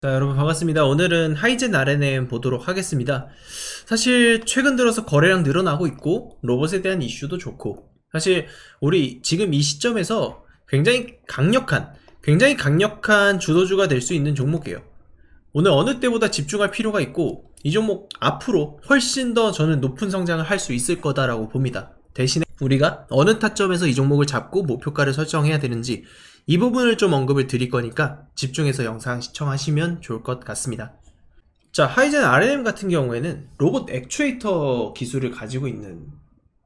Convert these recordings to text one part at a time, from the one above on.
자, 여러분 반갑습니다. 오늘은 하이젠 RNM 보도록 하겠습니다. 사실 최근 들어서 거래량 늘어나고 있고 로봇에 대한 이슈도 좋고, 사실 우리 지금 이 시점에서 굉장히 강력한 주도주가 될 수 있는 종목이에요. 오늘 어느 때보다 집중할 필요가 있고, 이 종목 앞으로 훨씬 더 저는 높은 성장을 할 수 있을 거다라고 봅니다. 대신에 우리가 어느 타점에서 이 종목을 잡고 목표가를 설정해야 되는지, 이 부분을 좀 언급을 드릴 거니까 집중해서 영상 시청하시면 좋을 것 같습니다. 자, 하이젠 RNM 같은 경우에는 로봇 액추에이터 기술을 가지고 있는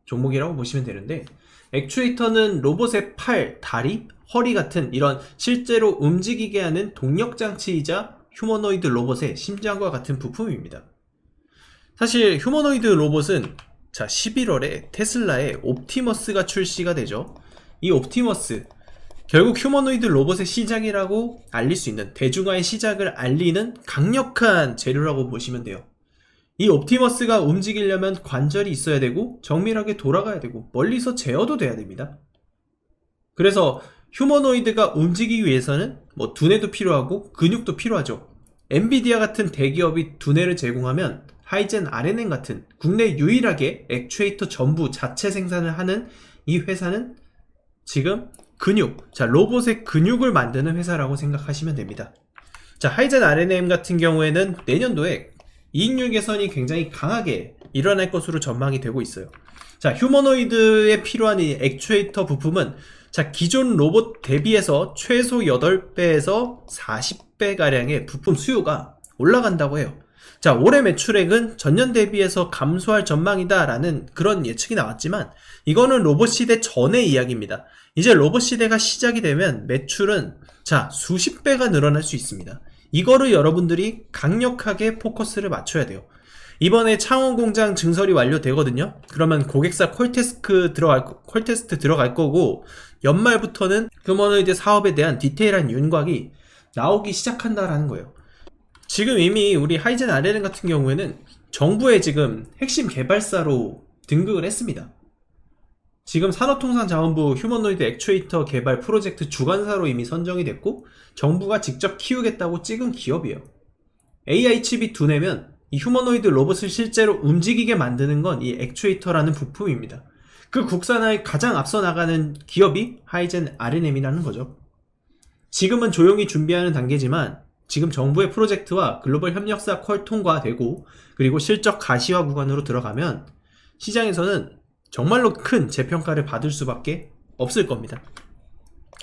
종목이라고 보시면 되는데, 액추에이터는 로봇의 팔, 다리, 허리 같은 이런 실제로 움직이게 하는 동력장치이자 휴머노이드 로봇의 심장과 같은 부품입니다. 사실 휴머노이드 로봇은 11월에 테슬라의 옵티머스가 출시가 되죠. 이 옵티머스, 결국 휴머노이드 로봇의 시작이라고 알릴 수 있는, 대중화의 시작을 알리는 강력한 재료라고 보시면 돼요. 이 옵티머스가 움직이려면 관절이 있어야 되고 정밀하게 돌아가야 되고 멀리서 제어도 돼야 됩니다. 그래서 휴머노이드가 움직이기 위해서는 두뇌도 필요하고 근육도 필요하죠. 엔비디아 같은 대기업이 두뇌를 제공하면, 하이젠 RNM 같은 국내 유일하게 액추에이터 전부 자체 생산을 하는 이 회사는 지금 로봇의 근육을 만드는 회사라고 생각하시면 됩니다. 자, 하이젠 RNM 같은 경우에는 내년도에 이익률 개선이 굉장히 강하게 일어날 것으로 전망이 되고 있어요. 자, 휴머노이드에 필요한 이 액추에이터 부품은 기존 로봇 대비해서 최소 8배에서 40배 가량의 부품 수요가 올라간다고 해요. 자, 올해 매출액은 전년 대비해서 감소할 전망이다 라는 그런 예측이 나왔지만, 이거는 로봇 시대 전의 이야기입니다. 이제 로봇 시대가 시작이 되면 매출은 수십 배가 늘어날 수 있습니다. 이거를 여러분들이 강력하게 포커스를 맞춰야 돼요. 이번에 창원 공장 증설이 완료되거든요. 그러면 고객사 콜테스트 들어갈 거고, 연말부터는 휴머노이드 사업에 대한 디테일한 윤곽이 나오기 시작한다라는 거예요. 지금 이미 우리 하이젠 RNM 같은 경우에는 정부의 지금 핵심 개발사로 등극을 했습니다. 지금 산업통상자원부 휴머노이드 액추에이터 개발 프로젝트 주관사로 이미 선정이 됐고, 정부가 직접 키우겠다고 찍은 기업이에요. AI 칩이 두뇌면 이 휴머노이드 로봇을 실제로 움직이게 만드는 건 이 액추에이터라는 부품입니다. 그 국산화에 가장 앞서 나가는 기업이 하이젠 RNM이라는 거죠. 지금은 조용히 준비하는 단계지만, 지금 정부의 프로젝트와 글로벌 협력사 퀄 통과되고, 그리고 실적 가시화 구간으로 들어가면 시장에서는 정말로 큰 재평가를 받을 수밖에 없을 겁니다.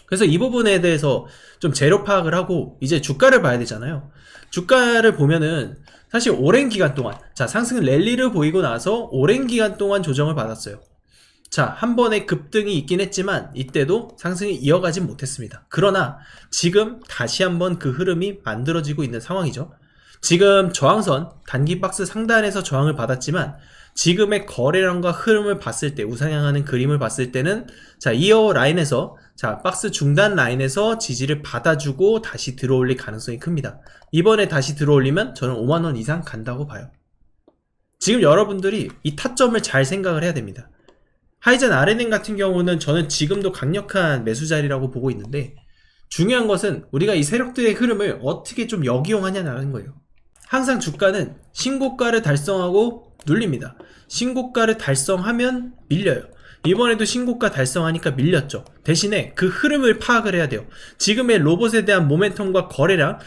그래서 이 부분에 대해서 좀 재료 파악을 하고 이제 주가를 봐야 되잖아요. 주가를 보면은 사실 오랜 기간 동안, 상승 랠리를 보이고 나서 오랜 기간 동안 조정을 받았어요. 한 번의 급등이 있긴 했지만 이때도 상승이 이어가진 못했습니다. 그러나 지금 다시 한번 그 흐름이 만들어지고 있는 상황이죠. 지금 저항선 단기 박스 상단에서 저항을 받았지만, 지금의 거래량과 흐름을 봤을 때, 우상향하는 그림을 봤을 때는 이어 라인에서, 박스 중단 라인에서 지지를 받아주고 다시 들어올릴 가능성이 큽니다. 이번에 다시 들어올리면 저는 5만원 이상 간다고 봐요. 지금 여러분들이 이 타점을 잘 생각을 해야 됩니다. 하이젠 RNM 같은 경우는 저는 지금도 강력한 매수 자리라고 보고 있는데, 중요한 것은 우리가 이 세력들의 흐름을 어떻게 좀 역이용하냐는 거예요. 항상 주가는 신고가를 달성하고 눌립니다. 신고가를 달성하면 밀려요. 이번에도 신고가 달성하니까 밀렸죠. 대신에 그 흐름을 파악을 해야 돼요. 지금의 로봇에 대한 모멘텀과 거래량,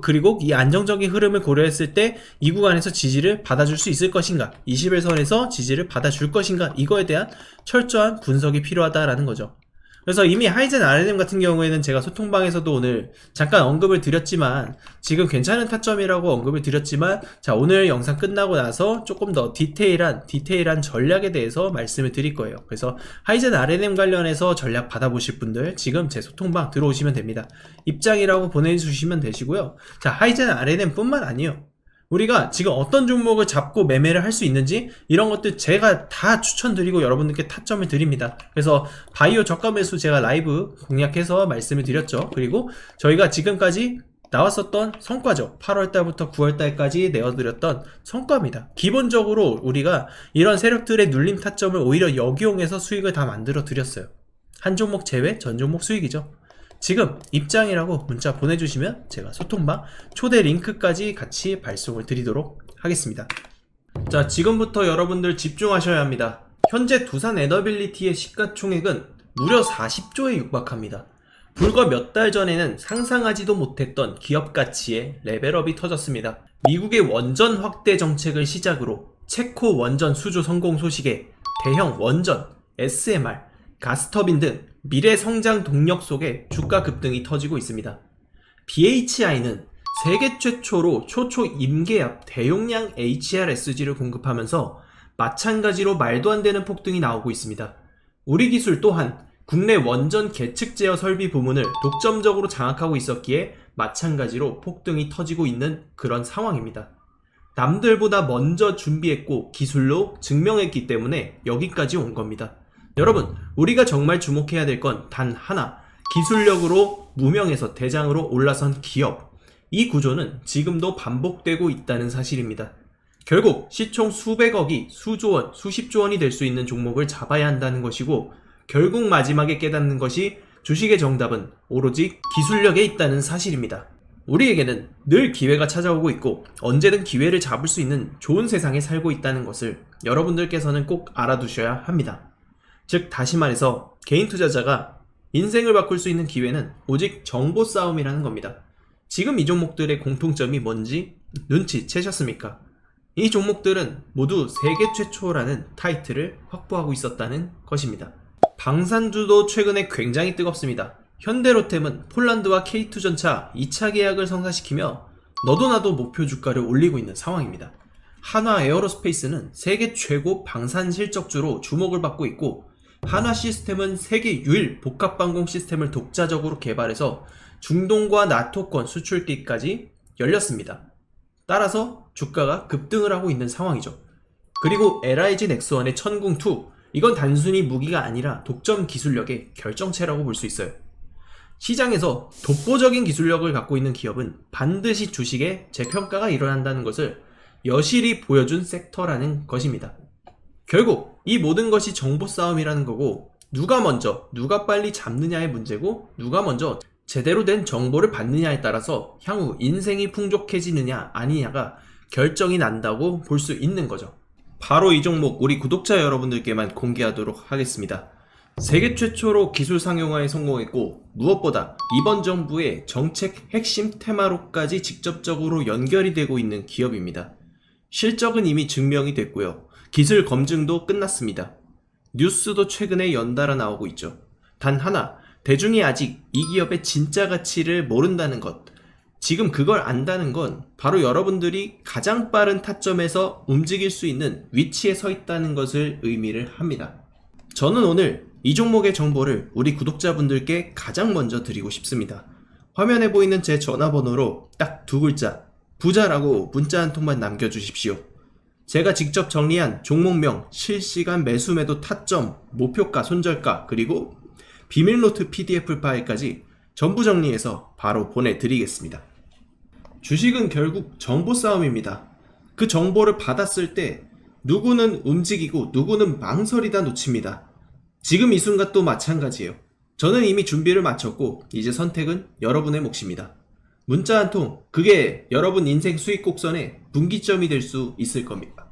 그리고 이 안정적인 흐름을 고려했을 때 이 구간에서 지지를 받아줄 수 있을 것인가, 21선에서 지지를 받아줄 것인가, 이거에 대한 철저한 분석이 필요하다라는 거죠. 그래서 이미 하이젠 RNM 같은 경우에는 제가 소통방에서도 오늘 잠깐 언급을 드렸지만, 지금 괜찮은 타점이라고 언급을 드렸지만, 오늘 영상 끝나고 나서 조금 더 디테일한 전략에 대해서 말씀을 드릴 거예요. 그래서 하이젠 RNM 관련해서 전략 받아보실 분들 지금 제 소통방 들어오시면 됩니다. 입장이라고 보내주시면 되시고요. 하이젠 RNM 뿐만 아니에요. 우리가 지금 어떤 종목을 잡고 매매를 할 수 있는지, 이런 것들 제가 다 추천드리고 여러분들께 타점을 드립니다. 그래서 바이오 저가 매수 제가 라이브 공략해서 말씀을 드렸죠. 그리고 저희가 지금까지 나왔었던 성과죠. 8월달부터 9월달까지 내어드렸던 성과입니다. 기본적으로 우리가 이런 세력들의 눌림 타점을 오히려 역이용해서 수익을 다 만들어 드렸어요. 한 종목 제외 전 종목 수익이죠. 지금 입장이라고 문자 보내주시면 제가 소통방 초대 링크까지 같이 발송을 드리도록 하겠습니다. 자, 지금부터 여러분들 집중하셔야 합니다. 현재 두산 에너빌리티의 시가총액은 무려 40조에 육박합니다. 불과 몇 달 전에는 상상하지도 못했던 기업 가치의 레벨업이 터졌습니다. 미국의 원전 확대 정책을 시작으로 체코 원전 수주 성공 소식에 대형 원전, SMR, 가스터빈 등 미래 성장 동력 속에 주가 급등이 터지고 있습니다. BHI는 세계 최초로 초초 임계압 대용량 HRSG를 공급하면서 마찬가지로 말도 안 되는 폭등이 나오고 있습니다. 우리 기술 또한 국내 원전 계측 제어 설비 부문을 독점적으로 장악하고 있었기에 마찬가지로 폭등이 터지고 있는 그런 상황입니다. 남들보다 먼저 준비했고 기술로 증명했기 때문에 여기까지 온 겁니다. 여러분, 우리가 정말 주목해야 될 건 단 하나, 기술력으로 무명에서 대장으로 올라선 기업. 이 구조는 지금도 반복되고 있다는 사실입니다. 결국 시총 수백억이 수조원, 수십조원이 될 수 있는 종목을 잡아야 한다는 것이고, 결국 마지막에 깨닫는 것이 주식의 정답은 오로지 기술력에 있다는 사실입니다. 우리에게는 늘 기회가 찾아오고 있고 언제든 기회를 잡을 수 있는 좋은 세상에 살고 있다는 것을 여러분들께서는 꼭 알아두셔야 합니다. 즉, 다시 말해서 개인 투자자가 인생을 바꿀 수 있는 기회는 오직 정보 싸움이라는 겁니다. 지금 이 종목들의 공통점이 뭔지 눈치채셨습니까? 이 종목들은 모두 세계 최초라는 타이틀을 확보하고 있었다는 것입니다. 방산주도 최근에 굉장히 뜨겁습니다. 현대로템은 폴란드와 K2전차 2차 계약을 성사시키며 너도 나도 목표 주가를 올리고 있는 상황입니다. 한화 에어로스페이스는 세계 최고 방산 실적주로 주목을 받고 있고, 한화 시스템은 세계 유일 복합방공 시스템을 독자적으로 개발해서 중동과 나토권 수출기까지 열렸습니다. 따라서 주가가 급등을 하고 있는 상황이죠. 그리고 LIG 넥스원의 천궁2, 이건 단순히 무기가 아니라 독점 기술력의 결정체라고 볼 수 있어요. 시장에서 독보적인 기술력을 갖고 있는 기업은 반드시 주식에 재평가가 일어난다는 것을 여실히 보여준 섹터라는 것입니다. 결국 이 모든 것이 정보 싸움이라는 거고, 누가 먼저, 누가 빨리 잡느냐의 문제고, 누가 먼저 제대로 된 정보를 받느냐에 따라서 향후 인생이 풍족해지느냐 아니냐가 결정이 난다고 볼 수 있는 거죠. 바로 이 종목 우리 구독자 여러분들께만 공개하도록 하겠습니다. 세계 최초로 기술 상용화에 성공했고, 무엇보다 이번 정부의 정책 핵심 테마로까지 직접적으로 연결이 되고 있는 기업입니다. 실적은 이미 증명이 됐고요. 기술 검증도 끝났습니다. 뉴스도 최근에 연달아 나오고 있죠. 단 하나, 대중이 아직 이 기업의 진짜 가치를 모른다는 것. 지금 그걸 안다는 건 바로 여러분들이 가장 빠른 타점에서 움직일 수 있는 위치에 서 있다는 것을 의미를 합니다. 저는 오늘 이 종목의 정보를 우리 구독자분들께 가장 먼저 드리고 싶습니다. 화면에 보이는 제 전화번호로 딱 두 글자, 부자라고 문자 한 통만 남겨주십시오. 제가 직접 정리한 종목명, 실시간 매수 매도 타점, 목표가, 손절가, 그리고 비밀노트 PDF 파일까지 전부 정리해서 바로 보내드리겠습니다. 주식은 결국 정보 싸움입니다. 그 정보를 받았을 때 누구는 움직이고 누구는 망설이다 놓칩니다. 지금 이 순간도 마찬가지예요. 저는 이미 준비를 마쳤고 이제 선택은 여러분의 몫입니다. 문자 한 통, 그게 여러분 인생 수익 곡선의 분기점이 될 수 있을 겁니다.